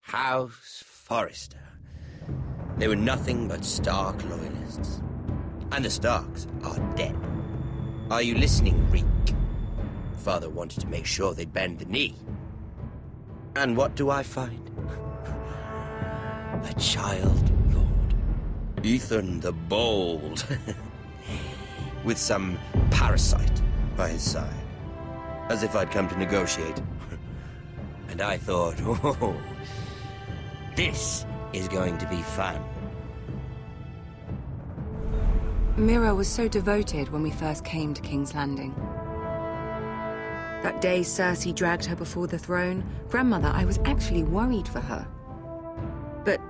House Forrester. They were nothing but Stark loyalists. And the Starks are dead. Are you listening, Reek? Father wanted to make sure they'd bend the knee. And what do I find? A child lord. Ethan the Bold. With some parasite by his side. As if I'd come to negotiate. And I thought, oh, this is going to be fun. Mira was so devoted when we first came to King's Landing. That day Cersei dragged her before the throne, Grandmother, I was actually worried for her. But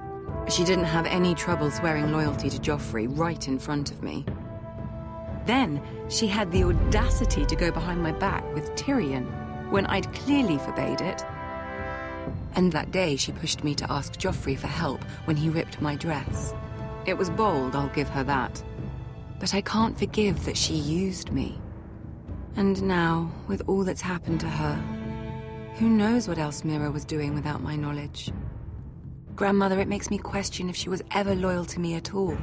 she didn't have any trouble swearing loyalty to Joffrey right in front of me. Then she had the audacity to go behind my back with Tyrion, when I'd clearly forbade it. And that day she pushed me to ask Joffrey for help when he ripped my dress. It was bold, I'll give her that. But I can't forgive that she used me. And now, with all that's happened to her, who knows what else Mira was doing without my knowledge? Grandmother, it makes me question if she was ever loyal to me at all.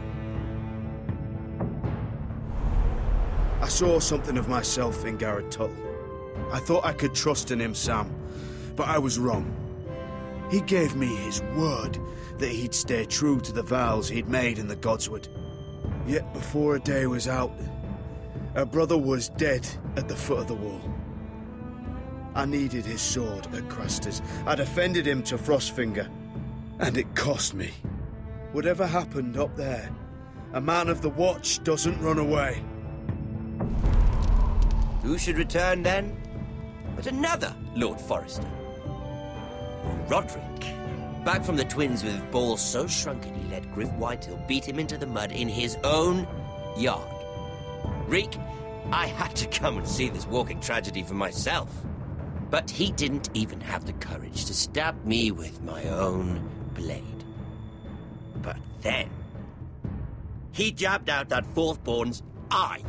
I saw something of myself in Garrett Tuttle. I thought I could trust in him, Sam, but I was wrong. He gave me his word that he'd stay true to the vows he'd made in the Godswood. Yet before a day was out, a brother was dead at the foot of the wall. I needed his sword at Craster's. I defended him to Frostfinger, and it cost me. Whatever happened up there, a man of the Watch doesn't run away. Who should return then? But another Lord Forrester. Roderick. Back from the Twins with balls so shrunken he let Griff Whitehill beat him into the mud in his own yard. Reek, I had to come and see this walking tragedy for myself. But he didn't even have the courage to stab me with my own blade. But then, he jabbed out that fourthborn's eye.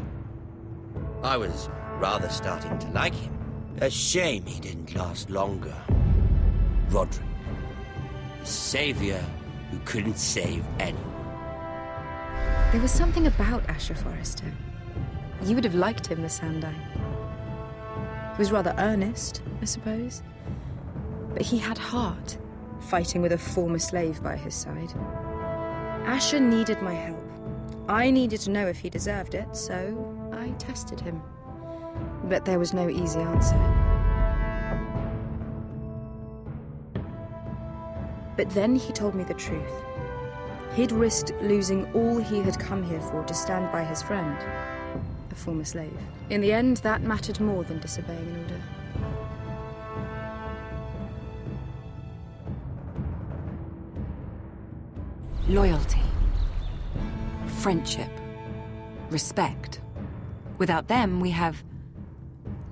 I was rather starting to like him. A shame he didn't last longer. Roderick. The savior who couldn't save anyone. There was something about Asher Forrester. You would have liked him, the Sandine. He was rather earnest, I suppose. But he had heart, fighting with a former slave by his side. Asher needed my help. I needed to know if he deserved it, so I tested him. But there was no easy answer. But then he told me the truth. He'd risked losing all he had come here for to stand by his friend, a former slave. In the end, that mattered more than disobeying an order. Loyalty. Friendship. Respect. Without them, we have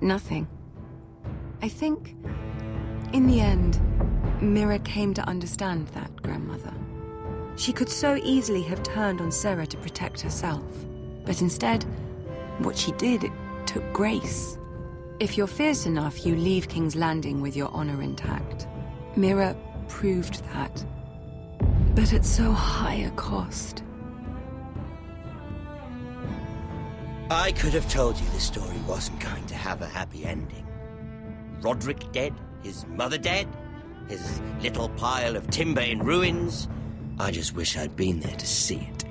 nothing. I think, in the end, Mira came to understand that, Grandmother. She could so easily have turned on Sarah to protect herself. But instead, what she did, it took grace. If you're fierce enough, you leave King's Landing with your honor intact. Mira proved that. But at so high a cost. I could have told you this story wasn't going to have a happy ending. Roderick dead, his mother dead, his little pile of timber in ruins. I just wish I'd been there to see it.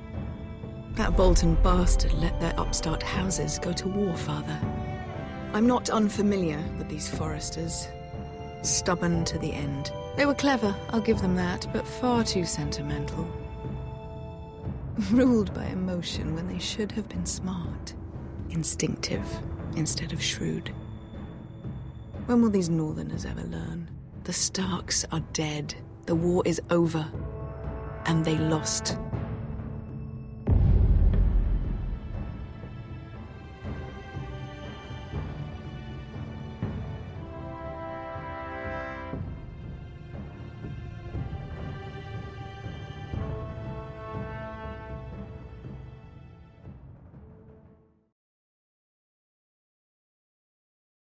That Bolton bastard let their upstart houses go to war, Father. I'm not unfamiliar with these Forresters. Stubborn to the end. They were clever, I'll give them that, but far too sentimental. Ruled by emotion when they should have been smart. Instinctive instead of shrewd. When will these Northerners ever learn? The Starks are dead. The war is over. And they lost